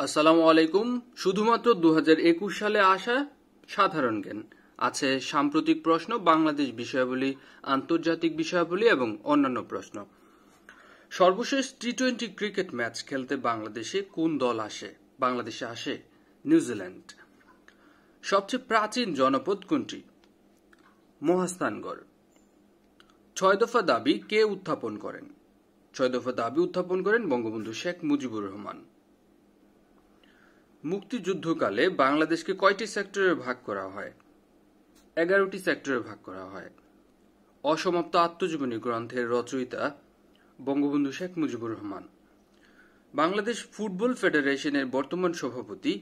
আসসালামু আলাইকুম। শুধুমাত্র 2021 সালে আসা সাধারণ জ্ঞান আছে, সাম্প্রতিক প্রশ্ন, বাংলাদেশ বিষয়াবলী, আন্তর্জাতিক বিষয়াবলী এবং অন্যান্য প্রশ্ন। সর্বশেষ টি-20 ক্রিকেট ম্যাচ খেলতে বাংলাদেশে কোন দল আসে? বাংলাদেশে আসে নিউজিল্যান্ড। সবচেয়ে প্রাচীন জনপদ কোনটি? মহাস্থানগড়। 6 দফা দাবি কে উত্থাপন করেন? 6 দফা দাবি উত্থাপন করেন বঙ্গবন্ধু শেখ মুজিবুর রহমান। মুক্তিযুদ্ধকালে বাংলাদেশকে কয়টি সেক্টরে ভাগ করা হয়? 11টি সেক্টরে ভাগ করা হয়। অসমাপ্ত আত্মজীবনী গ্রন্থের রচয়িতা বঙ্গবন্ধু শেখ মুজিবুর রহমান। বাংলাদেশ ফুটবল ফেডারেশনের বর্তমান সভাপতি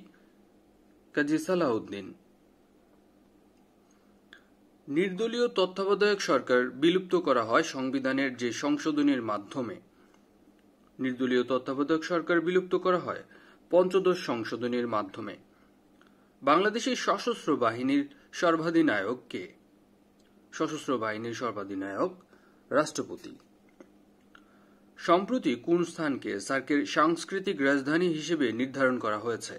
কাজী সালাউদ্দিন। নির্দলীয় তত্ত্বাবধায়ক সরকার বিলুপ্ত করা হয় সংবিধানের যে সংশোধনীর মাধ্যমে? নির্দলীয় তত্ত্বাবধায়ক সরকার বিলুপ্ত করা হয় পঞ্চদশ সংশোধনীর মাধ্যমে। বাংলাদেশের সশস্ত্র বাহিনীর সর্বাধিনায়ক কে? সশস্ত্র বাহিনীর সর্বাধিনায়ক রাষ্ট্রপতি। সম্প্রতি কোন স্থানকে সার্কের সাংস্কৃতিক রাজধানী হিসেবে নির্ধারণ করা হয়েছে?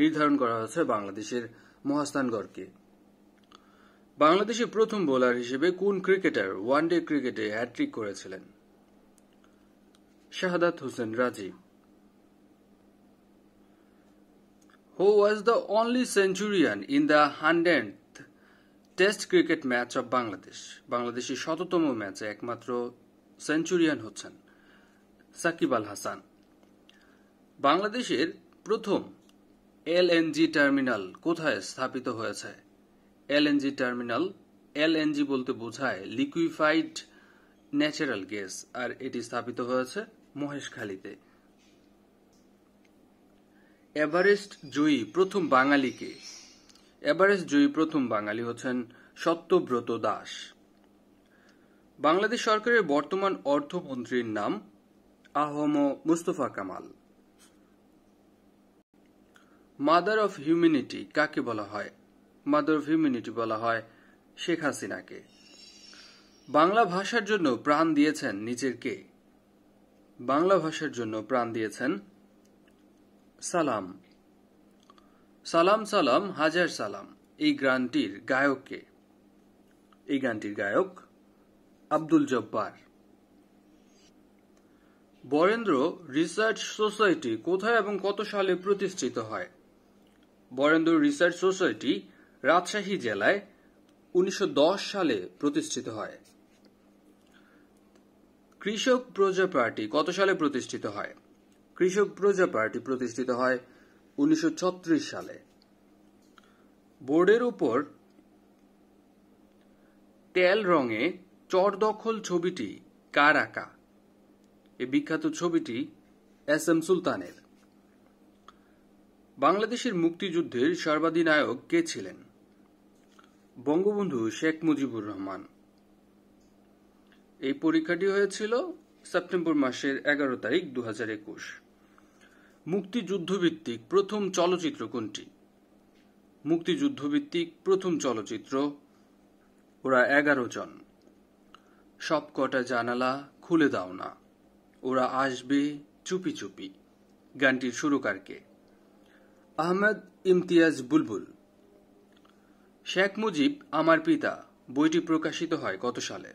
নির্ধারণ করা হয়েছে বাংলাদেশের মহাস্থানগড়কে। বাংলাদেশের প্রথম বোলার হিসেবে কোন ক্রিকেটার ওয়ানডে ক্রিকেটে হ্যাট্রিক করেছিলেন? Shahadat Hossain Rajib. Who was the only centurion in the 100th test cricket match of Bangladesh? বাংলাদেশের ১০০তম ম্যাচে একমাত্র সেঞ্চুরিয়ান হচ্ছেন সাকিব আল হাসান। বাংলাদেশের প্রথম এলএনজি টার্মিনাল কোথায় স্থাপিত হয়েছে? এলএনজি টার্মিনাল, এলএনজি বলতে বোঝায় লিকুইফাইড ন্যাচারাল গ্যাস, আর এটি স্থাপিত হয়েছে মহেশখালীতে। এভারেস্ট জয়ী প্রথম বাঙালি কে? এভারেস্ট জয়ী প্রথম বাঙালি হচ্ছেন সত্যব্রত দাস। বাংলাদেশ সরকারের বর্তমান অর্থমন্ত্রীর নাম AHM Mustafa Kamal. Mother of humanity কাকে বলা হয়? মাদার অফ হিউম্যানিটি বলা হয় শেখ হাসিনাকে। বাংলা ভাষার জন্য প্রাণ দিয়েছেন নিচের কে? বাংলা ভাষার জন্য প্রাণ দিয়েছেন সালাম। সালাম সালাম হাজার সালাম এই গানটির গায়ক কে? এই গানটির গায়ক আব্দুল জব্বার। বরেন্দ্র রিসার্চ সোসাইটি কোথায় এবং কত সালে প্রতিষ্ঠিত হয়? বরেন্দ্র রিসার্চ সোসাইটি রাজশাহী জেলায় 1910 সালে প্রতিষ্ঠিত হয়। কৃষক প্রজা পার্টি কত সালে প্রতিষ্ঠিত হয়? কৃষক প্রজা পার্টি প্রতিষ্ঠিত হয় 1936 সালে। বোর্ডের উপর তেল রঙে চর দখল ছবিটি কার আঁকা? এই বিখ্যাত ছবিটি এস.এম. সুলতানের। বাংলাদেশের মুক্তিযুদ্ধের সর্বাধিনায়ক কে ছিলেন? বঙ্গবন্ধু শেখ মুজিবুর রহমান। এই পরীক্ষাটি হয়েছিল সেপ্টেম্বর মাসের 11 তারিখ 2021। মুক্তিযুদ্ধভিত্তিক প্রথম চলচ্চিত্র কোনটি? মুক্তিযুদ্ধভিত্তিক প্রথম চলচ্চিত্র ওরা 11 জন। সবকটা জানালা খুলে দাও না, ওরা আসবে চুপি চুপি গানটির সুরকার কে? আহমেদ ইমতিয়াজ বুলবুল। শেখ মুজিব আমার পিতা বইটি প্রকাশিত হয় কত সালে?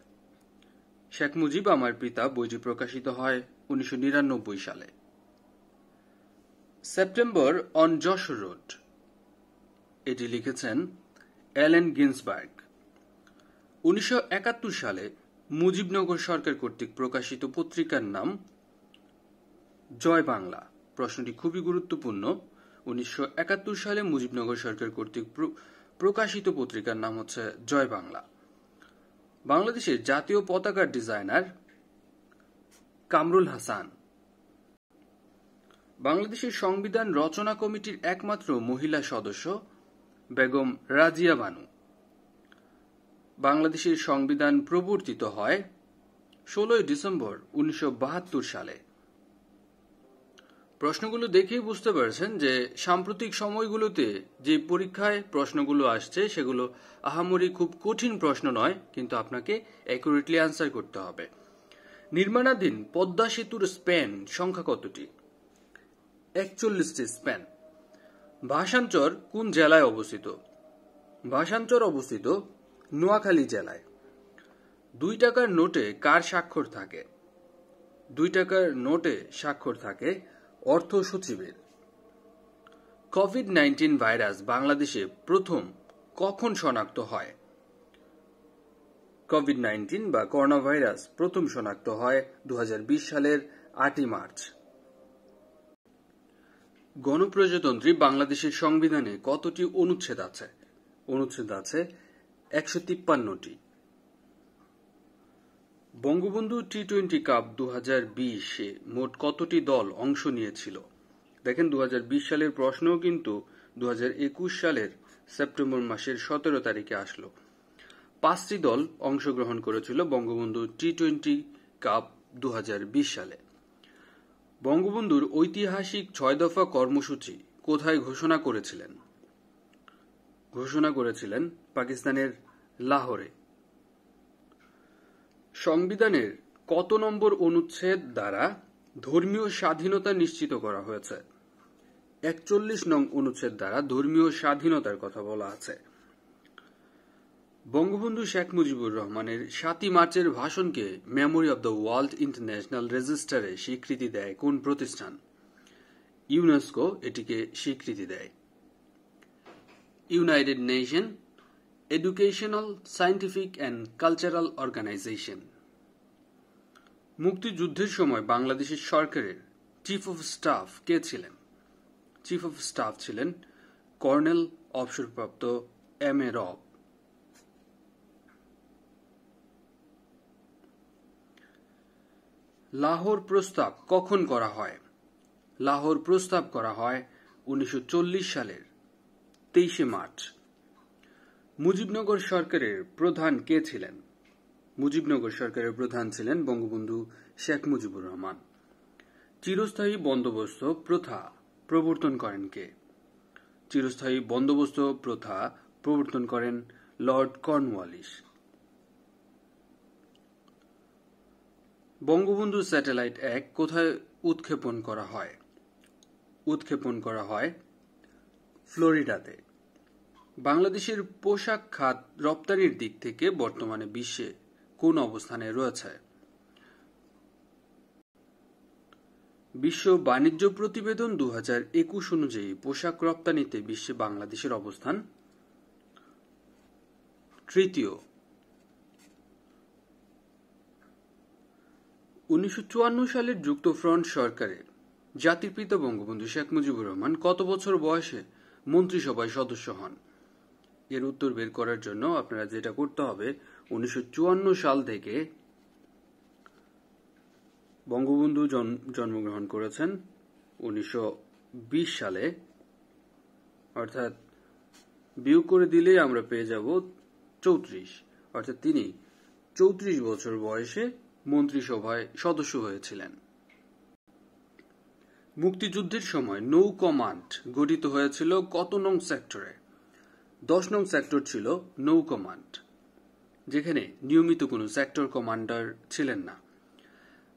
শেখ মুজিব আমার পিতা বইটি প্রকাশিত হয় 1999 সালে। সেপ্টেম্বর অন যশোর রোড এটি লিখেছেন অ্যালেন গিন্সবার্গ। 1971 সালে মুজিবনগর সরকার কর্তৃক প্রকাশিত পত্রিকার নাম জয় বাংলা। প্রশ্নটি খুবই গুরুত্বপূর্ণ। 1971 সালে মুজিবনগর সরকার কর্তৃক প্রকাশিত পত্রিকার নাম হচ্ছে জয় বাংলা। বাংলাদেশের জাতীয় পতাকার ডিজাইনার কামরুল হাসান। বাংলাদেশের সংবিধান রচনা কমিটির একমাত্র মহিলা সদস্য বেগম রাজিয়া বানু। বাংলাদেশের সংবিধান প্রবর্তিত হয় 16 ডিসেম্বর 1972 সালে। প্রশ্নগুলো দেখেই বুঝতে পারছেন যে সাম্প্রতিক সময়গুলোতে যে পরীক্ষায় প্রশ্নগুলো আসছে সেগুলো আহামরি খুব কঠিন প্রশ্ন নয়, কিন্তু আপনাকে অ্যাকুরেটলি আনসার করতে হবে। নির্মাণাধীন পদ্মা সেতুর স্প্যান সংখ্যা কতটি? 41টি স্প্যান। ভাষাঞ্চর কোন জেলায় অবস্থিত? ভাষাঞ্চর অবস্থিত নোয়াখালী জেলায়। 2 টাকার নোটে কার স্বাক্ষর থাকে? 2 টাকার নোটে স্বাক্ষর থাকে অর্থ সচিবের। কোভিড-19 ভাইরাস বাংলাদেশে প্রথম কখন শনাক্ত হয়? কোভিড-19 বা করোনা ভাইরাস প্রথম শনাক্ত হয় 2020 সালের 8 মার্চ। গণপ্রজাতন্ত্রী বাংলাদেশের সংবিধানে কতটি অনুচ্ছেদ আছে? অনুচ্ছেদ আছে 153টি। বঙ্গবন্ধু টি-20 কাপ 2020-এ মোট কতটি দল অংশ নিয়েছিল? দেখেন 2020 সালের প্রশ্নও কিন্তু 2021 সালের সেপ্টেম্বর মাসের 17 তারিখে আসলো। 5টি দল অংশগ্রহণ করেছিল বঙ্গবন্ধু টি-20 কাপ 2020 সালে। বঙ্গবন্ধুর ঐতিহাসিক 6 দফা কর্মসূচি কোথায় ঘোষণা করেছিলেন? ঘোষণা করেছিলেন পাকিস্তানের লাহোরে। সংবিধানের কত নম্বর অনুচ্ছেদ দ্বারা ধর্মীয় স্বাধীনতা নিশ্চিত করা হয়েছে? 41 নং অনুচ্ছেদ দ্বারা ধর্মীয় স্বাধীনতার কথা বলা আছে। বঙ্গবন্ধু শেখ মুজিবুর রহমানের 7 মার্চের ভাষণকে Memory of the World International রেজিস্টারে স্বীকৃতি দেয় কোন প্রতিষ্ঠান? ইউনেস্কো এটিকে স্বীকৃতি দেয়। United Nation Educational, Scientific and Cultural Organisation. মুক্তিযুদ্ধের সময় বাংলাদেশের সরকারের চিফ অফ স্টাফ কে ছিলেন? চিফ অফ স্টাফ ছিলেন কর্নেল অবসরপ্রাপ্ত M.A. রব। লাহোর প্রস্তাব কখন করা হয়? লাহোর প্রস্তাব করা হয় 1940 সালের 23 মার্চ। মুজিবনগর সরকারের প্রধান কে ছিলেন? মুজিবনগর সরকারের প্রধান ছিলেন বঙ্গবন্ধু শেখ মুজিবুর রহমান। চিরস্থায়ী বন্দোবস্ত প্রথা প্রবর্তন করেন কে? চিরস্থায়ী বন্দোবস্ত প্রথা প্রবর্তন করেন লর্ড কর্নওয়ালিস। বঙ্গবন্ধু স্যাটেলাইট 1 কোথায় উৎক্ষেপণ করা হয়? উৎক্ষেপণ করা হয় ফ্লোরিডাতে। বাংলাদেশের পোশাক খাত রপ্তানির দিক থেকে বর্তমানে বিশ্বে কোন অবস্থানে রয়েছে? বিশ্ব বাণিজ্য প্রতিবেদন 2021 অনুযায়ী পোশাক রপ্তানিতে বিশ্বে বাংলাদেশের অবস্থান তৃতীয়। 1954 সালের যুক্তফ্রন্ট সরকারে জাতির পিতা বঙ্গবন্ধু শেখ মুজিবুর রহমান কত বছর বয়সে মন্ত্রিসভায় সদস্য হন? এর উত্তর বের করার জন্য আপনারা যেটা করতে হবে, 1954 সাল থেকে বঙ্গবন্ধু জন্মগ্রহণ করেছেন 1920 সালে, অর্থাৎ বিয়োগ করে দিলেই আমরা পেয়ে যাব 34, অর্থাৎ তিনি 34 বছর বয়সে মন্ত্রিসভায় সদস্য হয়েছিলেন। মুক্তিযুদ্ধের সময় নৌ কমান্ড গঠিত হয়েছিল কত নং সেক্টরে? 10 নং সেক্টর ছিল নৌ কমান্ড, যেখানে নিয়মিত কোনো সেক্টর কমান্ডার ছিলেন না।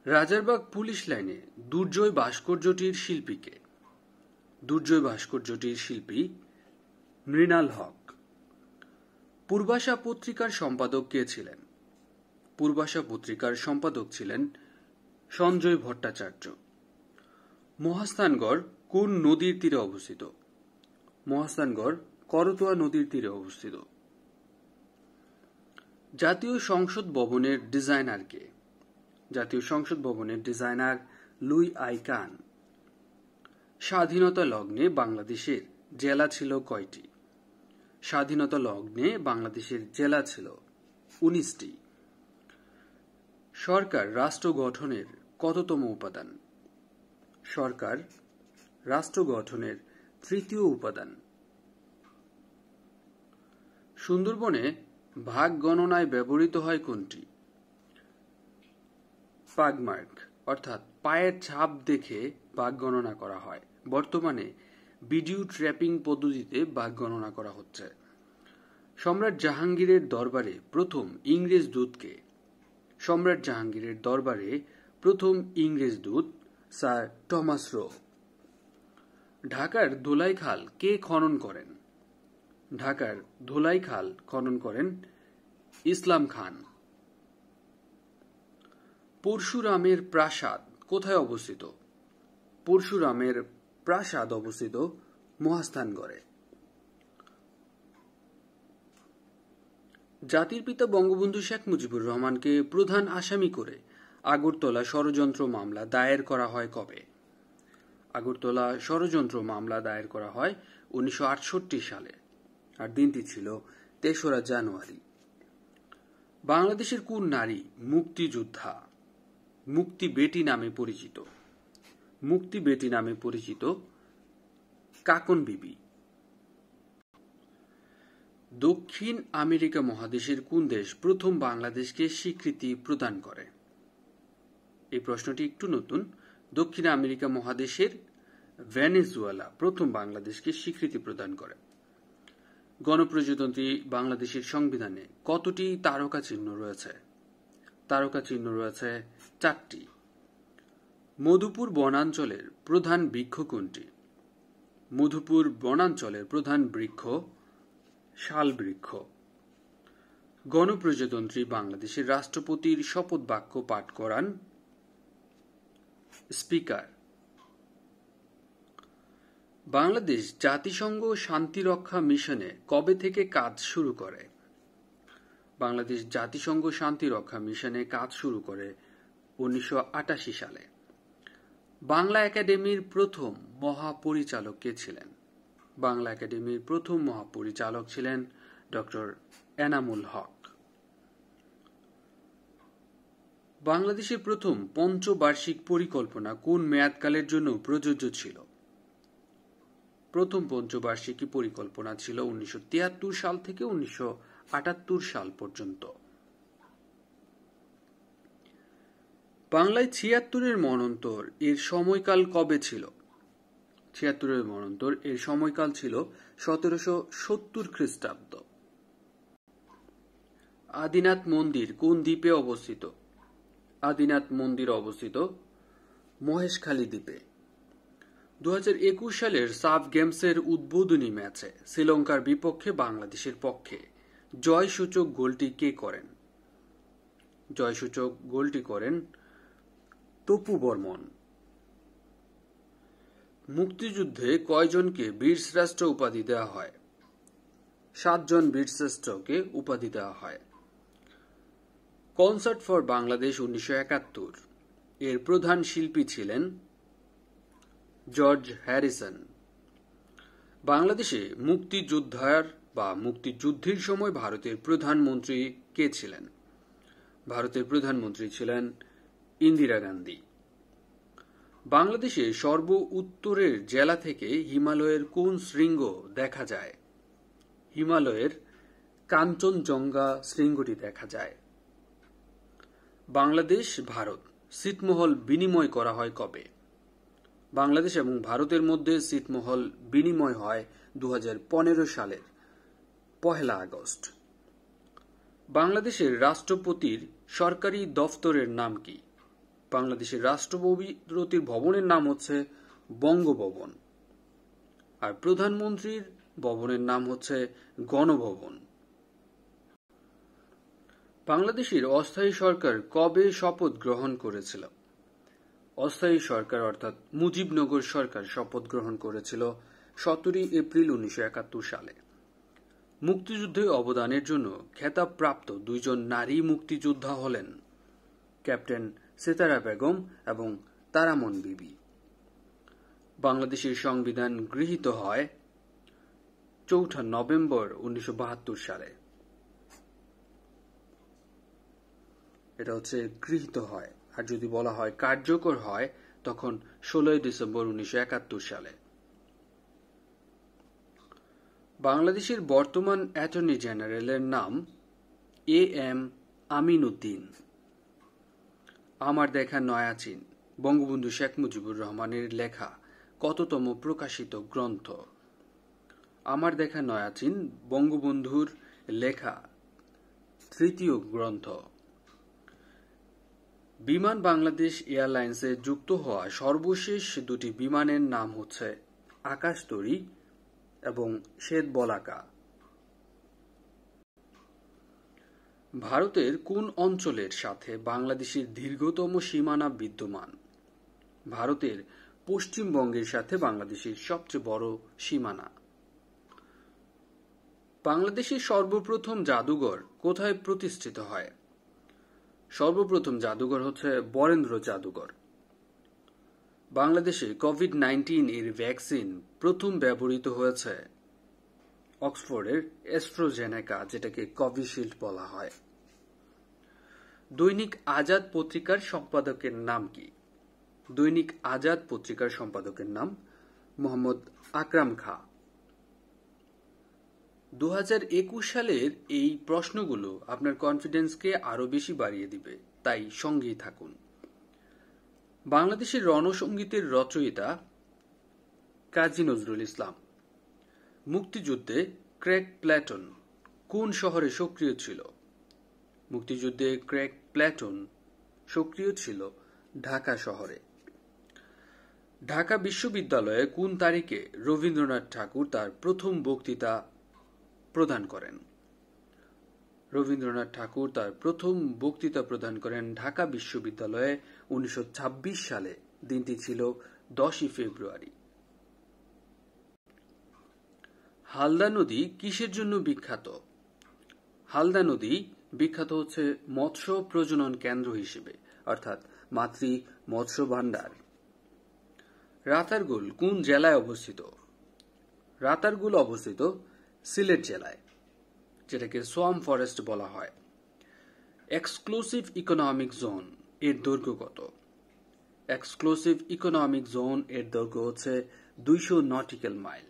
রাজারবাগ পুলিশ লাইনে দুর্জয় ভাস্কর্যটির শিল্পীকে? দুর্জয় ভাস্কর্যটির শিল্পী মৃণাল হক। পূর্বাশা পত্রিকার সম্পাদক কে ছিলেন? পূর্বাশা পত্রিকার সম্পাদক ছিলেন সঞ্জয় ভট্টাচার্য। মহাস্থানগড় কোন নদীর তীরে অবস্থিত? মহাস্থানগড় করতোয়া নদীর তীরে অবস্থিত। জাতীয় সংসদ ভবনের ডিজাইনার কে? জাতীয় সংসদ ভবনের ডিজাইনার লুই আই কান। স্বাধীনতা লগ্নে বাংলাদেশের জেলা ছিল কয়টি? স্বাধীনতা লগ্নে বাংলাদেশের জেলা ছিল 19টি। সরকার রাষ্ট্র গঠনের কততম উপাদান? সরকার রাষ্ট্র গঠনের তৃতীয় উপাদান। সুন্দরবনে ভাগ গণনায় ব্যবহৃত হয় কোনটি? পাগমার্ক, অর্থাৎ পায়ের ছাপ দেখে ভাগ গণনা করা হয়। বর্তমানে ভিডিও ট্র্যাপিং পদ্ধতিতে ভাগ গণনা করা হচ্ছে। সম্রাট জাহাঙ্গীরের দরবারে প্রথম ইংরেজ দূতকে? সম্রাট জাহাঙ্গীরের দরবারে প্রথম ইংরেজ দূত স্যার টমাস র। ঢাকার ধোলাই খাল কে খনন করেন? ঢাকার ধোলাই খাল খনন করেন ইসলাম খান। পরশুরামের প্রাসাদ কোথায় অবস্থিত? পরশুরামের প্রাসাদ অবস্থিত মহাস্থানগড়ে। জাতির পিতা বঙ্গবন্ধু শেখ মুজিবুর রহমানকে প্রধান আসামি করে আগরতলা ষড়যন্ত্র মামলা দায়ের করা হয় কবে? আগরতলা ষড়যন্ত্র মামলা দায়ের করা হয় 1968 সালে, আর দিনটি ছিল 3রা জানুয়ারি। বাংলাদেশের কোন নারী মুক্তিযোদ্ধা মুক্তি বেটি নামে পরিচিত? মুক্তি বেটি নামে পরিচিত কাকন বিবি। দক্ষিণ আমেরিকা মহাদেশের কোন দেশ প্রথম বাংলাদেশকে স্বীকৃতি প্রদান করে? এই প্রশ্নটি একটু নতুন। দক্ষিণ আমেরিকা মহাদেশের ভেনেজুয়েলা প্রথম বাংলাদেশকে স্বীকৃতি প্রদান করে। গণপ্রজাতন্ত্রী বাংলাদেশের সংবিধানে কতটি তারকা চিহ্ন রয়েছে? তারকা চিহ্ন রয়েছে 4টি। মধুপুর বনাঞ্চলের প্রধান বৃক্ষ কোনটি? মধুপুর বনাঞ্চলের প্রধান বৃক্ষ শাল বৃক্ষ। গণপ্রজাতন্ত্রী বাংলাদেশের রাষ্ট্রপতির শপথ বাক্য পাঠ করান স্পিকার। বাংলাদেশ জাতিসংঘ শান্তিরক্ষা মিশনে কবে থেকে কাজ শুরু করে? বাংলাদেশ জাতিসংঘ শান্তিরক্ষা মিশনে কাজ শুরু করে 1988 সালে। বাংলা একাডেমির প্রথম মহাপরিচালক কে ছিলেন? বাংলা একাডেমির প্রথম মহাপরিচালক ছিলেন ডক্টর এনামুল হক। বাংলাদেশের প্রথম পঞ্চবার্ষিক পরিকল্পনা কোন মেয়াদকালের জন্য প্রযোজ্য ছিল? প্রথম পঞ্চবার্ষিকী পরিকল্পনা ছিল 1973 সাল থেকে 1978 সাল পর্যন্ত। বাংলায় 76-এর মন্বন্তর এর সময়কাল কবে ছিল? 76-এর মন্বন্তর এর সময়কাল ছিল 1770 খ্রিস্টাব্দ। আদিনাথ মন্দির কোন দ্বীপে অবস্থিত? আদিনাথ মন্দির অবস্থিত মহেশখালী দ্বীপে। 2021 সালের সাফ গেমসের উদ্বোধনী ম্যাচে শ্রীলঙ্কার বিপক্ষে বাংলাদেশের পক্ষে জয়সূচক গোলটি কে করেন? জয়সূচক গোলটি করেন তপু বর্মন। মুক্তিযুদ্ধে কয়জনকে বীরশ্রেষ্ঠ উপাধি দেওয়া হয়? 7 জন বীরশ্রেষ্ঠকে উপাধি দেওয়া হয়। কনসার্ট ফর বাংলাদেশ 1971 এর প্রধান শিল্পী ছিলেন জর্জ হ্যারিসন। বাংলাদেশে মুক্তিযোদ্ধার বা মুক্তিযুদ্ধের সময় ভারতের প্রধানমন্ত্রী কে ছিলেন? ভারতের প্রধানমন্ত্রী ছিলেন ইন্দিরা গান্ধী। বাংলাদেশে সর্ব উত্তরের জেলা থেকে হিমালয়ের কোন শৃঙ্গ দেখা যায়? হিমালয়ের কাঞ্চনজঙ্ঘা শৃঙ্গটি দেখা যায়। বাংলাদেশ ভারত ছিটমহল বিনিময় করা হয় কবে? বাংলাদেশ এবং ভারতের মধ্যে ছিটমহল বিনিময় হয় 2015 সালের 1 আগস্ট। বাংলাদেশের রাষ্ট্রপতির সরকারি দফতরের নাম কি? বাংলাদেশের রাষ্ট্রপতির ভবনের নাম হচ্ছে বঙ্গভবন, আর প্রধানমন্ত্রীর ভবনের নাম হচ্ছে গণভবন। বাংলাদেশের অস্থায়ী সরকার কবে শপথ গ্রহণ করেছিল? অস্থায়ী সরকার অর্থাৎ মুজিবনগর সরকার শপথ গ্রহণ করেছিল 17 এপ্রিল 1971 সালে। মুক্তিযুদ্ধে অবদানের জন্য খেতাবপ্রাপ্ত 2 জন নারী মুক্তিযোদ্ধা হলেন ক্যাপ্টেন সেতারা বেগম এবং তারামন বিবি। বাংলাদেশের সংবিধান গৃহীত হয় 4 নভেম্বর 1972 সালে। এটা হচ্ছে গৃহীত হয়, আর যদি বলা হয় কার্যকর হয় তখন 16 ডিসেম্বর 1971 সালে। বাংলাদেশের বর্তমান অ্যাটর্নি জেনারেলের নাম AM আমিন উদ্দিন। আমার দেখা নয়া চীন বঙ্গবন্ধু শেখ মুজিবুর রহমানের লেখা কততম প্রকাশিত গ্রন্থ? আমার দেখা নয়া চীন বঙ্গবন্ধুর লেখা 3য় গ্রন্থ। বিমান বাংলাদেশ এয়ারলাইন্সে যুক্ত হওয়া সর্বশেষ 2টি বিমানের নাম হচ্ছে আকাশতরী এবং শ্বেতবলাকা। ভারতের কোন অঞ্চলের সাথে বাংলাদেশের দীর্ঘতম সীমানা বিদ্যমান? ভারতের পশ্চিমবঙ্গের সাথে বাংলাদেশের সবচেয়ে বড় সীমানা। বাংলাদেশের সর্বপ্রথম জাদুঘর কোথায় প্রতিষ্ঠিত হয়? সর্বপ্রথম জাদুঘর হচ্ছে বরেন্দ্র জাদুঘর। বাংলাদেশে কোভিড-19 এর ভ্যাকসিন প্রথম ব্যবহৃত হয়েছে অক্সফোর্ডের অ্যাস্ট্রাজেনেকা, যেটাকে কোভিশিল্ড বলা হয়। দৈনিক আজাদ পত্রিকার সম্পাদকের নাম কি? দৈনিক আজাদ পত্রিকার সম্পাদকের নাম মোহাম্মদ আকরাম খাঁ। 2021 সালের এই প্রশ্নগুলো আপনার কনফিডেন্সকে আরো বেশি বাড়িয়ে দিবে, তাই সঙ্গেই থাকুন। বাংলাদেশের রণসঙ্গীতের রচয়িতা কাজী নজরুল ইসলাম। মুক্তিযুদ্ধে ক্রেগ প্ল্যাটন কোন শহরে সক্রিয় ছিল? মুক্তিযুদ্ধে ক্রেগ প্ল্যাটন সক্রিয় ছিল ঢাকা শহরে। ঢাকা বিশ্ববিদ্যালয়ে কোন তারিখে রবীন্দ্রনাথ ঠাকুর তার প্রথম বক্তৃতা প্রদান করেন? রবীন্দ্রনাথ ঠাকুর তার প্রথম বক্তৃতা প্রদান করেন ঢাকা বিশ্ববিদ্যালয়ে 1926 সালে। দিনটি ছিল 10 ফেব্রুয়ারি। হালদা নদী কিসের জন্য বিখ্যাত? হালদা নদী বিখ্যাত হচ্ছে মৎস্য প্রজনন কেন্দ্র হিসেবে, অর্থাৎ মাতৃ মৎস্য ভান্ডার। রাতারগুল কোন জেলায় অবস্থিত? রাতারগুল অবস্থিত সিলেট জেলায়, যেটাকে সোয়াম ফরেস্ট বলা হয়। এক্সক্লুসিভ ইকোনমিক জোন এর দৈর্ঘ্য কত? এক্সক্লুসিভ ইকোনমিক জোন এর দৈর্ঘ্য হচ্ছে 200 নটিক্যাল মাইল।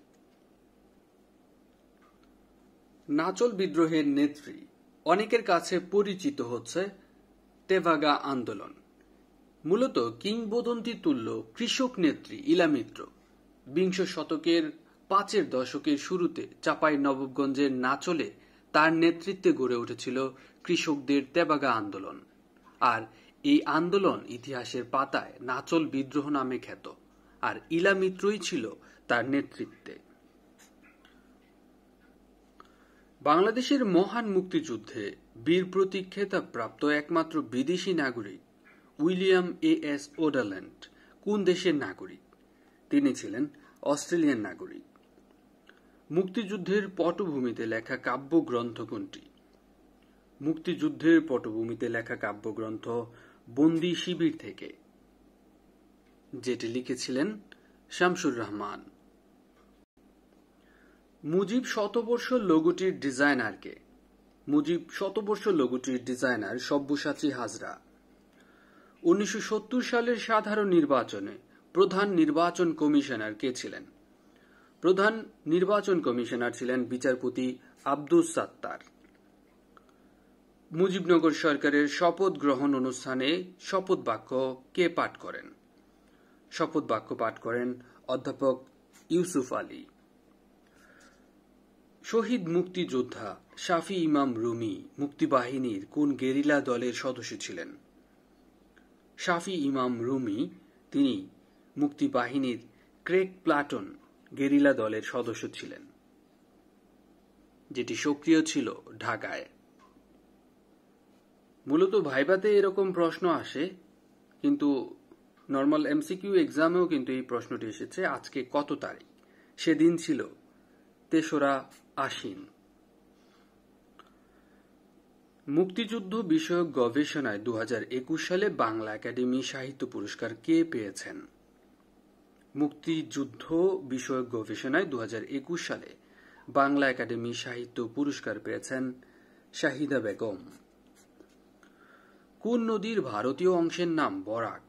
নাচল বিদ্রোহের নেত্রী অনেকের কাছে পরিচিত হচ্ছে তেভাগা আন্দোলন। মূলত কিংবদন্তি তুল্য কৃষক নেত্রী ইলা মিত্র 20 শতকের 5 দশকের শুরুতে চাঁপাইনবাবগঞ্জের নাচলে তার নেতৃত্বে গড়ে উঠেছিল কৃষকদের তেভাগা আন্দোলন, আর এই আন্দোলন ইতিহাসের পাতায় নাচল বিদ্রোহ নামে খ্যাত, আর ইলা মিত্রই ছিল তার নেতৃত্বে। বাংলাদেশের মহান মুক্তিযুদ্ধে বীর প্রতীক খেতাব প্রাপ্ত একমাত্র বিদেশি নাগরিক উইলিয়াম এ.এস. ওডাল্যান্ড কোন দেশের নাগরিক? তিনি ছিলেন অস্ট্রেলিয়ান নাগরিক। মুক্তিযুদ্ধের পটভূমিতে লেখা কাব্যগ্রন্থ কোনটি? মুক্তিযুদ্ধের পটভূমিতে লেখা কাব্যগ্রন্থ বন্দি শিবির থেকে, যেটি লিখেছিলেন শামসুর রহমান। মুজিব শতবর্ষ লোগোটির ডিজাইনার কে? মুজিব শতবর্ষ লোগোটির ডিজাইনার সব্যসাচী হাজরা। 1970 সালের সাধারণ নির্বাচনে প্রধান নির্বাচন কমিশনার কে ছিলেন? প্রধান নির্বাচন কমিশনার ছিলেন বিচারপতি আব্দুস সাত্তার। মুজিবনগর সরকারের শপথ গ্রহণ অনুষ্ঠানে শপথ বাক্য কে পাঠ করেন? শপথ বাক্য পাঠ করেন অধ্যাপক ইউসুফ আলী। শহীদ মুক্তিযোদ্ধা শাফি ইমাম রুমি মুক্তিবাহিনীর কোন গেরিলা দলের সদস্য ছিলেন? শাফি ইমাম রুমি তিনি মুক্তিবাহিনীর ক্রেগ প্লাটন গেরিলা দলের সদস্য ছিলেন, যেটি সক্রিয় ছিল ঢাকায়। মূলত ভাইভাতে এরকম প্রশ্ন আসে, কিন্তু নর্মাল এমসিকিউ এক্সামেও কিন্তু এই প্রশ্নটি এসেছে। আজকে কত তারিখ? সেদিন ছিল 3রা আশ্বিন। মুক্তিযুদ্ধ বিষয়ক গবেষণায় 2021 সালে বাংলা একাডেমি সাহিত্য পুরস্কার কে পেয়েছেন? মুক্তিযুদ্ধ বিষয়ক গবেষণায় 2021 সালে বাংলা একাডেমি সাহিত্য পুরস্কার পেয়েছেন শাহিদা বেগম। কোন নদীর ভারতীয় অংশের নাম বরাক?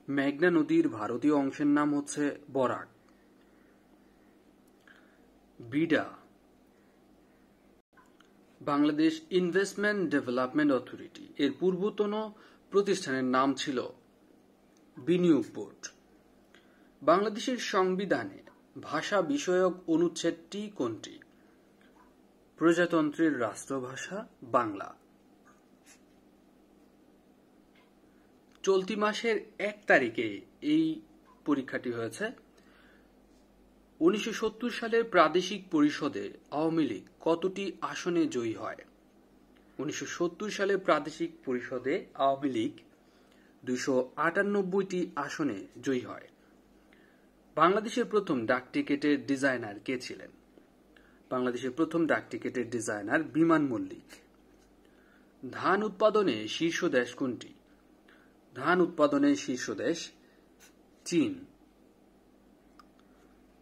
মেঘনা নদীর ভারতীয় অংশের নাম হচ্ছে Barak. BIDA Bangladesh investment development authority এর পূর্বতন প্রতিষ্ঠানের নাম ছিল বিনিয়োগ বোর্ড। বাংলাদেশের সংবিধানে ভাষা বিষয়ক অনুচ্ছেদটি কোনটি? প্রজাতন্ত্রের রাষ্ট্রভাষা বাংলা। চলতি মাসের 1 তারিখে এই পরীক্ষাটি হয়েছে। 1970 সালের প্রাদেশিক পরিষদে আওয়ামী লীগ কতটি আসনে জয়ী হয়? 1970 সালের প্রাদেশিক পরিষদে আওয়ামী লীগ 298টি আসনে জয়ী হয়। বাংলাদেশের প্রথম ডাক টিকেটের ডিজাইনার কে ছিলেন? বাংলাদেশের প্রথম ডাক টিকেটের ডিজাইনার বিমান মল্লিক। ধান উৎপাদনে শীর্ষ দেশ কোনটি? ধান উৎপাদনে শীর্ষ দেশ চীন।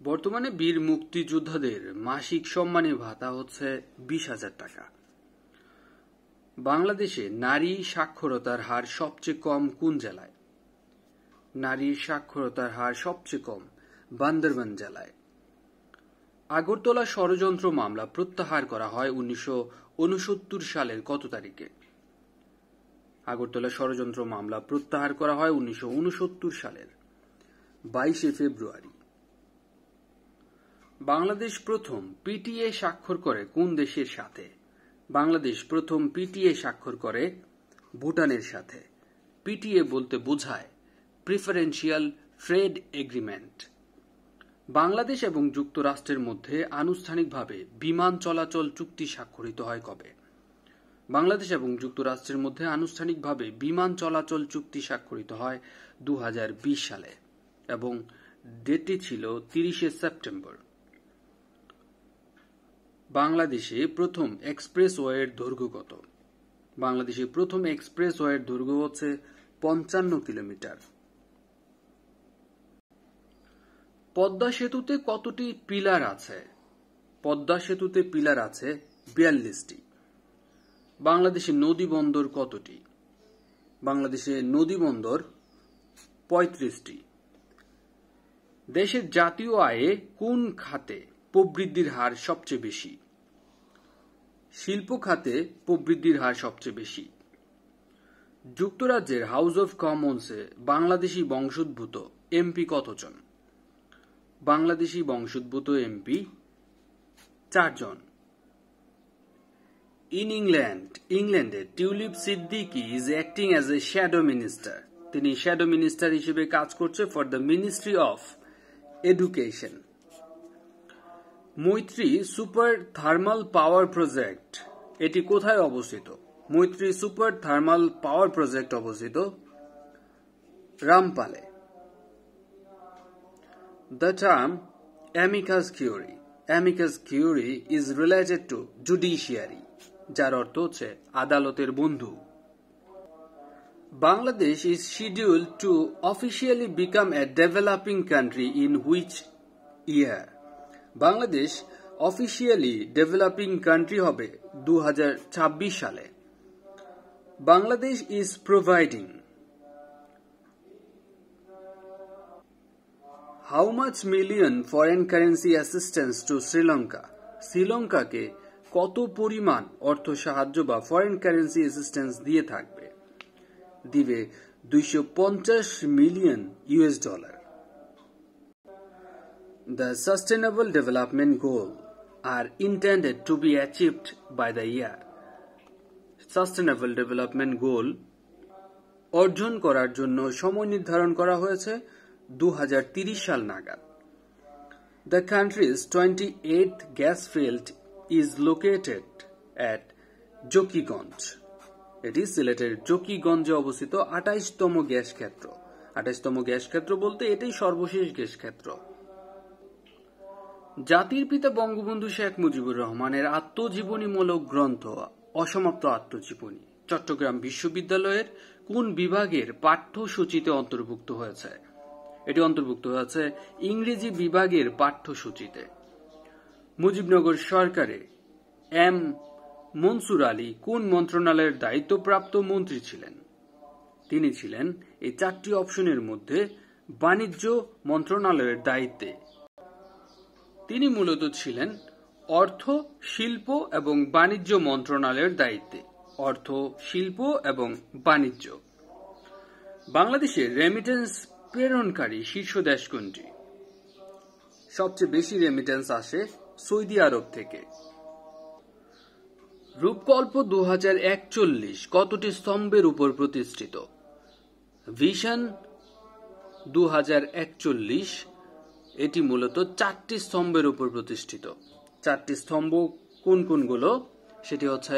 বর্তমানে বীর মুক্তিযোদ্ধাদের মাসিক সম্মানী ভাতা হচ্ছে 20,000 টাকা। বাংলাদেশে নারী সাক্ষরতার হার সবচেয়ে কম কোন জেলায়? নারীর সাক্ষরতার হার সবচেয়ে কম বান্দরবান জেলায়। আগরতলা ষড়যন্ত্র মামলা প্রত্যাহার করা হয় 1969 সালের কত তারিখে? আগরতলা ষড়যন্ত্র মামলা প্রত্যাহার করা হয় 1969 সালের 22 ফেব্রুয়ারি। বাংলাদেশ প্রথম পিটিএ স্বাক্ষর করে কোন দেশের সাথে? বাংলাদেশ প্রথম পিটিএ স্বাক্ষর করে ভুটানের সাথে। পিটিএ বলতে বোঝায় প্রিফারেন্সিয়াল ট্রেড এগ্রিমেন্ট। বাংলাদেশ এবং যুক্তরাষ্ট্রের মধ্যে আনুষ্ঠানিকভাবে বিমান চলাচল চুক্তি স্বাক্ষরিত হয় কবে? বাংলাদেশ এবং যুক্তরাষ্ট্রের মধ্যে আনুষ্ঠানিকভাবে বিমান চলাচল চুক্তি স্বাক্ষরিত হয় 2020 সালে এবং ডেটটি ছিল 30 সেপ্টেম্বর। বাংলাদেশে প্রথম এক্সপ্রেসওয়ের দৈর্ঘ্য কত? বাংলাদেশে প্রথম এক্সপ্রেসওয়ের দৈর্ঘ্য হচ্ছে 55 কিলোমিটার। পদ্মা সেতুতে কতটি পিলার আছে? পদ্মা সেতুতে পিলার আছে 42টি। বাংলাদেশে নদী বন্দর কতটি? বাংলাদেশে নদী বন্দর 35টি। দেশের জাতীয় আয়ে কোন খাতে প্রবৃদ্ধির হার সবচেয়ে বেশি? শিল্প খাতে প্রবৃদ্ধির হার সবচেয়ে বেশি। যুক্তরাজ্যের হাউস অব কমন্সে বাংলাদেশি বংশোদ্ভূত এমপি কতজন? বাংলাদেশি বংশোদ্ভূত এমপি 4 জন। ইন ইংল্যান্ডে tulip Siddiqui is acting as a shadow minister. তিনি শ্যাডো মিনিস্টার হিসেবে কাজ করছে for the ministry of education. মৈত্রী সুপার থার্মাল পাওয়ার প্রজেক্ট এটি কোথায় অবস্থিত? মৈত্রী সুপার থার্মাল পাওয়ার প্রজেক্ট অবস্থিত রামপালে। The term amicus curiae is related to judiciary, যার অর্থ হচ্ছে আদালতের বন্ধু। Bangladesh is scheduled to officially become a developing country in which year? Bangladesh officially developing country হবে 2026 সালে। Bangladesh is providing how much million foreign currency assistance to Sri Lanka? শ্রীলঙ্কাকে কত পরিমাণ অর্থ সাহায্য বা ফরেন কারেন্সি অ্যাসিস্ট্যান্স দিয়ে থাকবে? দিবে 250 million US dollar. The Sustainable Development Goals are intended to be achieved by the year. Sustainable Development Goal অর্জন করার জন্য সময় নির্ধারণ করা হয়েছে 2030 সাল নাগাদ। The country's 28th gas field is located at Zakiganj. এটি সিলেটের জকিগঞ্জে অবস্থিত 28তম গ্যাস ক্ষেত্র। 28তম গ্যাস ক্ষেত্র বলতে এটাই সর্বশেষ গ্যাস ক্ষেত্র। জাতির পিতা বঙ্গবন্ধু শেখ মুজিবুর রহমানের আত্মজীবনীমূলক গ্রন্থ অসমাপ্ত আত্মজীবনী চট্টগ্রাম বিশ্ববিদ্যালয়ের কোন বিভাগের পাঠ্যসূচিতে অন্তর্ভুক্ত হয়েছে? এটি অন্তর্ভুক্ত হয়েছে ইংরেজি বিভাগের পাঠ্যসূচিতে। মুজিবনগর সরকারে এম মনসুর আলী কোন মন্ত্রণালয়ের দায়িত্বপ্রাপ্ত মন্ত্রী ছিলেন? তিনি ছিলেন এই 4টি অপশনের মধ্যে বাণিজ্য মন্ত্রণালয়ের দায়িত্বে। তিনি মূলত ছিলেন অর্থ, শিল্প এবং বাণিজ্য মন্ত্রণালয়ের দায়িত্বে। অর্থ, শিল্প এবং বাণিজ্য। বাংলাদেশের রেমিটেন্স প্রেরণকারী শীর্ষ দেশ কোনটি? সবচেয়ে বেশি রেমিটেন্স আসে সৌদি আরব থেকে। রূপকল্প 2041 কতটি স্তম্ভের উপর প্রতিষ্ঠিত? ভিশন 2041 এটি মূলত 4টি স্তম্ভের উপর প্রতিষ্ঠিত। 4টি স্তম্ভ কোন কোনগুলো? সেটি হচ্ছে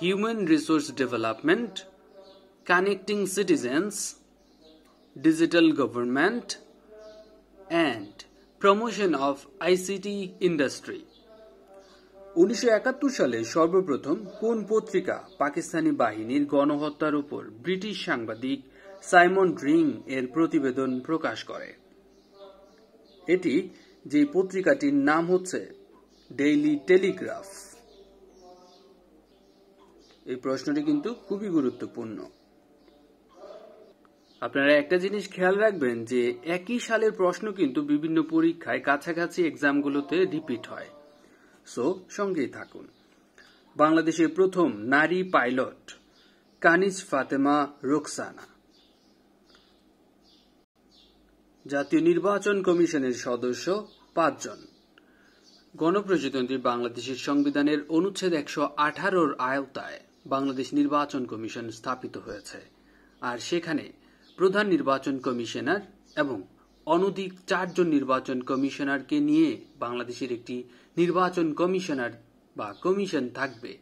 human resource development, connecting citizens, digital government and promotion of ICT industry. 1971 সালে সর্বপ্রথম কোন পত্রিকা পাকিস্তানি বাহিনীর গণহত্যার উপর ব্রিটিশ সাংবাদিক সাইমন ড্রিং এর প্রতিবেদন প্রকাশ করে? এটি যে পত্রিকাটির নাম হচ্ছে ডেইলি টেলিগ্রাফ। এই প্রশ্নটি কিন্তু খুবই গুরুত্বপূর্ণ। আপনারা একটা জিনিস খেয়াল রাখবেন যে একই সালের প্রশ্ন কিন্তু বিভিন্ন পরীক্ষায় কাছাকাছি এক্সামগুলোতে রিপিট হয়। সো সঙ্গেই থাকুন। বাংলাদেশের প্রথম নারী পাইলট কানিজ ফাতেমা রোকসানা। জাতীয় নির্বাচন কমিশনের সদস্য 5 জন। গণপ্রজাতন্ত্রী বাংলাদেশের সংবিধানের অনুচ্ছেদ 118-র আওতায় বাংলাদেশ নির্বাচন কমিশন স্থাপিত হয়েছে, আর সেখানে প্রধান নির্বাচন কমিশনার এবং অনধিক 4 জন নির্বাচন কমিশনারকে নিয়ে বাংলাদেশের একটি নির্বাচন কমিশনার বা কমিশন থাকবে,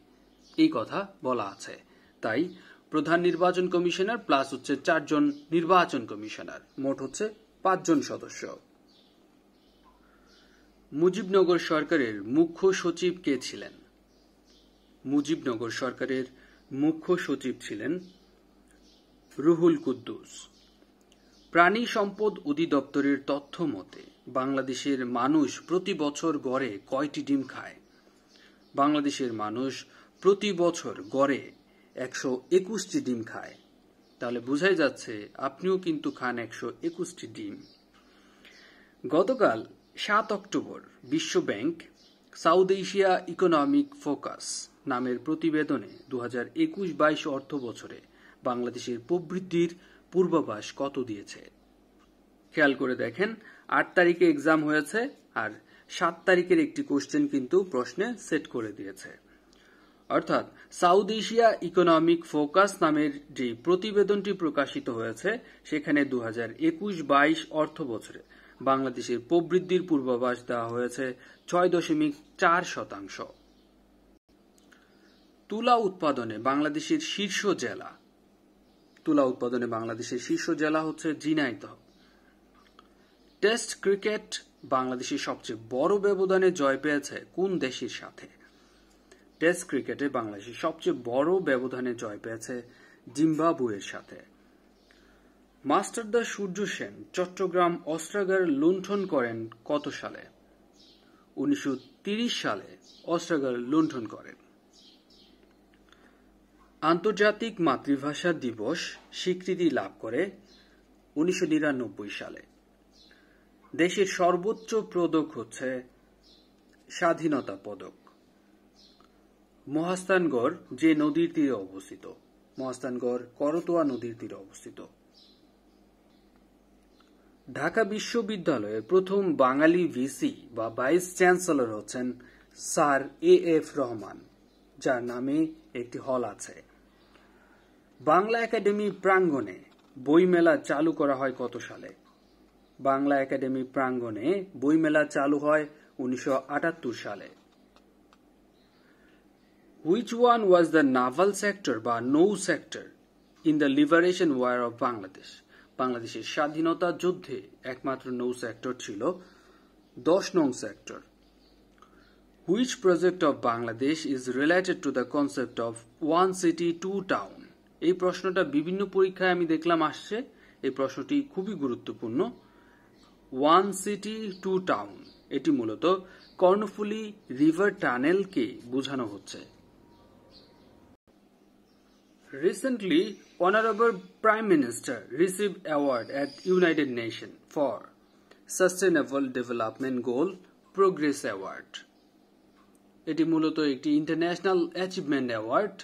এই কথা বলা আছে। তাই প্রধান নির্বাচন কমিশনার প্লাস হচ্ছে 4 জন নির্বাচন কমিশনার, মোট হচ্ছে 5 জন সদস্য। মুজিবনগর সরকারের মুখ্য সচিব কে ছিলেন? মুজিবনগর সরকারের মুখ্য সচিব ছিলেন রুহুল কুদ্দুস। প্রাণী সম্পদ অধিদপ্তরের তথ্য মতে বাংলাদেশের মানুষ প্রতি বছর গড়ে কয়টি ডিম খায়? বাংলাদেশের মানুষ প্রতি বছর গড়ে 121টি ডিম খায়। তাহলে বোঝাই যাচ্ছে আপনিও কিন্তু খান 121টি ডিম। গতকাল 7 অক্টোবর বিশ্ব bank south Asia economic focus নামের প্রতিবেদনে 2021-22 অর্থ বছরে বাংলাদেশের প্রবৃদ্ধির পূর্বাভাস কত দিয়েছে? খেয়াল করে দেখেন, 8 তারিখে এক্সাম হয়েছে আর 7 তারিখের একটি কোশ্চেন কিন্তু প্রশ্নে সেট করে দিয়েছে। অর্থাৎ সাউথ এশিয়া ইকোনমিক ফোকাস নামের যে প্রতিবেদনটি প্রকাশিত হয়েছে সেখানে 2021-22 অর্থ বছরে বাংলাদেশের প্রবৃদ্ধির পূর্বাভাস দেওয়া হয়েছে 6.4%। তুলা উৎপাদনে বাংলাদেশের শীর্ষ জেলা। তুলা উৎপাদনে বাংলাদেশের শীর্ষ জেলা হচ্ছে ঝিনাইদহ। টেস্ট ক্রিকেট বাংলাদেশের সবচেয়ে বড় ব্যবধানে জয় পেয়েছে কোন দেশের সাথে? টেস্ট ক্রিকেটে বাংলাদেশের সবচেয়ে বড় ব্যবধানে জয় পেয়েছে জিম্বাবুয়ের সাথে। মাস্টারদা সূর্য সেন চট্টগ্রাম অস্ত্রাগার লুণ্ঠন করেন কত সালে? 1930 সালে অস্ত্রাগার লুণ্ঠন করেন। আন্তর্জাতিক মাতৃভাষা দিবস স্বীকৃতি লাভ করে 1999 সালে। দেশের সর্বোচ্চ পদক হচ্ছে স্বাধীনতা পদক। মহাস্থানগড় যে নদীর তীরে অবস্থিত? মহাস্থানগড় করতোয়া নদীর তীরে অবস্থিত। ঢাকা বিশ্ববিদ্যালয়ের প্রথম বাঙালি ভিসি বা ভাইস চ্যান্সেলর হচ্ছেন স্যার A.F. রহমান, যার নামে একটি হল আছে। বাংলা একাডেমি প্রাঙ্গণে বইমেলা চালু করা হয় কত সালে? বাংলা একাডেমি প্রাঙ্গণে বইমেলা চালু হয় 1978 সালে। Which one was the naval sector বা নৌ sector in the liberation war of Bangladesh? বাংলাদেশের স্বাধীনতা যুদ্ধে একমাত্র নৌ সেক্টর ছিল 10 নং sector. Which project of Bangladesh is related to the concept of one city two town? এই প্রশ্নটা বিভিন্ন পরীক্ষায় আমি দেখলাম আসছে। এই প্রশ্নটি খুবই গুরুত্বপূর্ণ। ওয়ান সিটি টু টাউন এটি মূলত কর্ণফুলী রিভার টানেলকে বোঝানো হচ্ছে। Recently, Honorable Prime Minister received award at United Nations for Sustainable Development Goal Progress Award. এটি মূলত একটি ইন্টারন্যাশনাল অ্যাচিভমেন্ট অ্যাওয়ার্ড।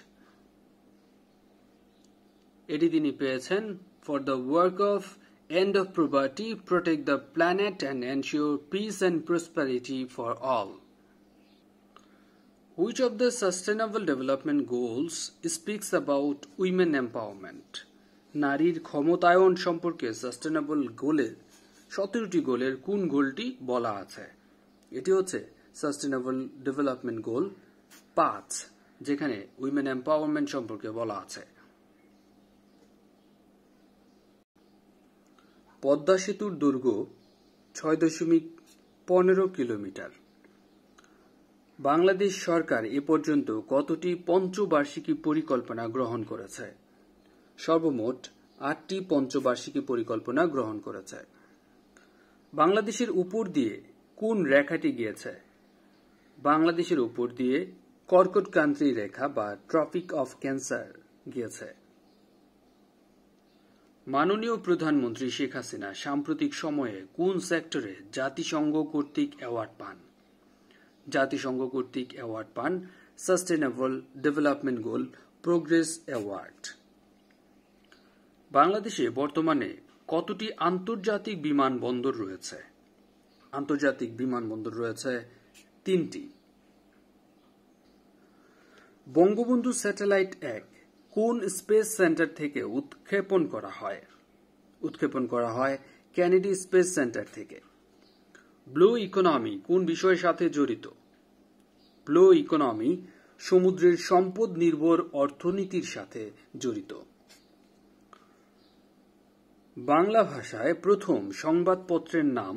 এটি তিনি পেয়েছেন for the work of end of property, protect the planet and ensure piece and prosperity for all. Which of the Sustainable Development Goals speaks about women empowerment? নারীর ক্ষমতায়ন সম্পর্কে sustainable গোলের 17টি গোলের কোন গোলটি বলা আছে? এটি হচ্ছে সাস্টেনেবল ডেভেলপমেন্ট গোল 5, যেখানে উইমেন এম্পাওয়ারমেন্ট সম্পর্কে বলা আছে। পদ্মা সেতুর দৈর্ঘ্য 6.15 কিলোমিটার। বাংলাদেশ সরকার এ পর্যন্ত কতটি পঞ্চবার্ষিকী পরিকল্পনা গ্রহণ করেছে? সর্বমোট 8টি পঞ্চবার্ষিকী পরিকল্পনা গ্রহণ করেছে। বাংলাদেশের উপর দিয়ে কোন রেখাটি গিয়েছে? বাংলাদেশের উপর দিয়ে কর্কটক্রান্তি রেখা বা ট্রপিক অফ ক্যান্সার গিয়েছে। মাননীয় প্রধানমন্ত্রী শেখ হাসিনা সাম্প্রতিক সময়ে কোন সেক্টরে জাতিসংঘ কর্তৃক অ্যাওয়ার্ড পান? জাতিসংঘ কর্তৃক অ্যাওয়ার্ড পান sustainable development goal progress award. বাংলাদেশে বর্তমানে কতটি আন্তর্জাতিক বিমানবন্দর রয়েছে? আন্তর্জাতিক বিমানবন্দর রয়েছে 3টি। বঙ্গবন্ধু স্যাটেলাইট 1 কোন স্পেস সেন্টার থেকে উৎক্ষেপণ করা হয়? উৎক্ষেপণ করা হয় কেনেডি স্পেস সেন্টার থেকে। ব্লু ইকোনমি কোন বিষয়ের সাথে জড়িত? ব্লু ইকোনমি সমুদ্রের সম্পদ নির্ভর অর্থনীতির সাথে জড়িত। বাংলা ভাষায় প্রথম সংবাদপত্রের নাম?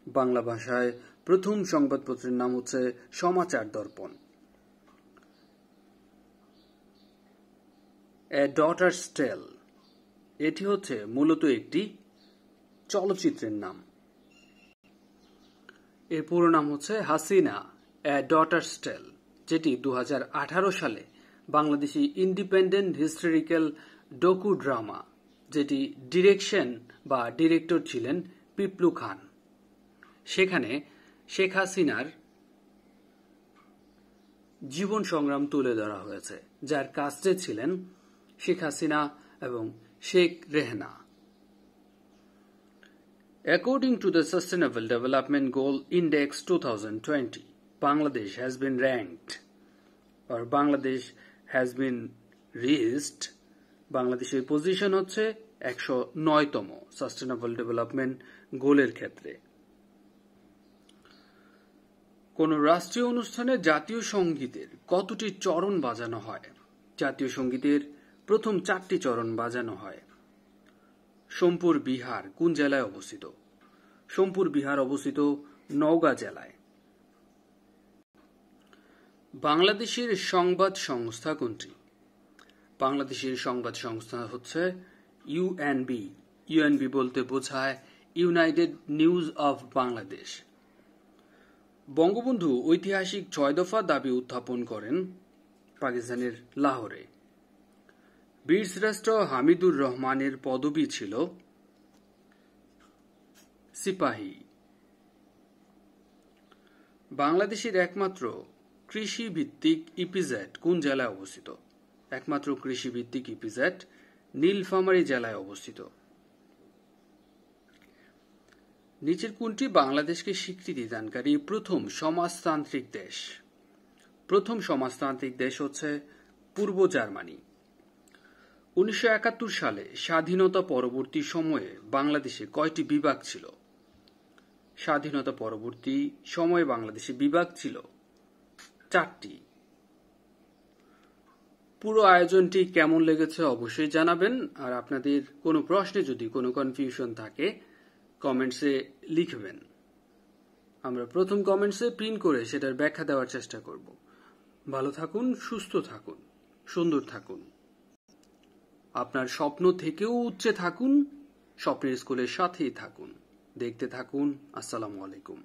বাংলা ভাষায় প্রথম সংবাদপত্রের নাম হচ্ছে সমাচার দর্পণ। এ ডটার্স টেল এটি হচ্ছে মূলত একটি চলচ্চিত্রের নাম। এর পুরো নাম হচ্ছে হাসিনা এ ডটার্স টেল, যেটি 2018 সালে Bangladeshi independent historical docu drama, যেটি ডিরেকশন বা ডিরেক্টর ছিলেন পিপলু খান। সেখানে শেখ হাসিনার জীবন সংগ্রাম তুলে ধরা হয়েছে, যার কাস্টে ছিলেন শেখ হাসিনা এবং Sheikh Rehana. According to the Sustainable Development Goal Index 2020, Bangladesh has been ranked or Bangladesh has been reached. বাংলাদেশের পজিশন হচ্ছে 109তম সাস্টেনেবল ডেভেলপমেন্ট গোলের ক্ষেত্রে। কোন রাষ্ট্রীয় অনুষ্ঠানে জাতীয় সঙ্গীতের কতটি চরণ বাজানো হয়? জাতীয় সঙ্গীতের প্রথম 4টি চরণ বাজানো হয়। সোমপুর বিহার কোন জেলায় অবস্থিত? সোমপুর বিহার অবস্থিত নওগাঁ জেলায়। বাংলাদেশের সংবাদ সংস্থা কোনটি? বাংলাদেশের সংবাদ সংস্থা হচ্ছে ইউএনবি। ইউএনবি বলতে বোঝায় United news of Bangladesh. Bangabandhu ঐতিহাসিক 6 দফা দাবি উত্থাপন করেন পাকিস্তানের লাহোরে। বীরশ্রেষ্ঠ হামিদুর রহমানের পদবি ছিল সিপাহী। বাংলাদেশের একমাত্র কৃষিভিত্তিক ইপিজেড কোন জেলায় অবস্থিত? একমাত্র কৃষিভিত্তিক ইপিজেড নীলফামারী জেলায় অবস্থিত। নিচের কোনটি বাংলাদেশকে স্বীকৃতি দানকারী প্রথম সমাজতান্ত্রিক দেশ? প্রথম সমাজতান্ত্রিক দেশ হচ্ছে পূর্ব জার্মানি। 1971 সালে স্বাধীনতা পরবর্তী সময়ে বাংলাদেশে কয়টি বিভাগ ছিল? স্বাধীনতা পরবর্তী সময়ে বাংলাদেশে বিভাগ ছিল 4টি। পুরো আয়োজনটি কেমন লেগেছে অবশ্যই জানাবেন। আর আপনাদের কোনো প্রশ্নে যদি কোনো কনফিউশন থাকে কমেন্টসে লিখবেন। আমরা প্রথম কমেন্টসে প্রিন্ট করে সেটার ব্যাখ্যা দেওয়ার চেষ্টা করব। ভালো থাকুন, সুস্থ থাকুন, সুন্দর থাকুন। আপনার স্বপ্ন থেকেও উচ্চে থাকুন, স্বপ্নের স্কুলের সাথেই থাকুন। দেখতে থাকুন। আসসালামু আলাইকুম।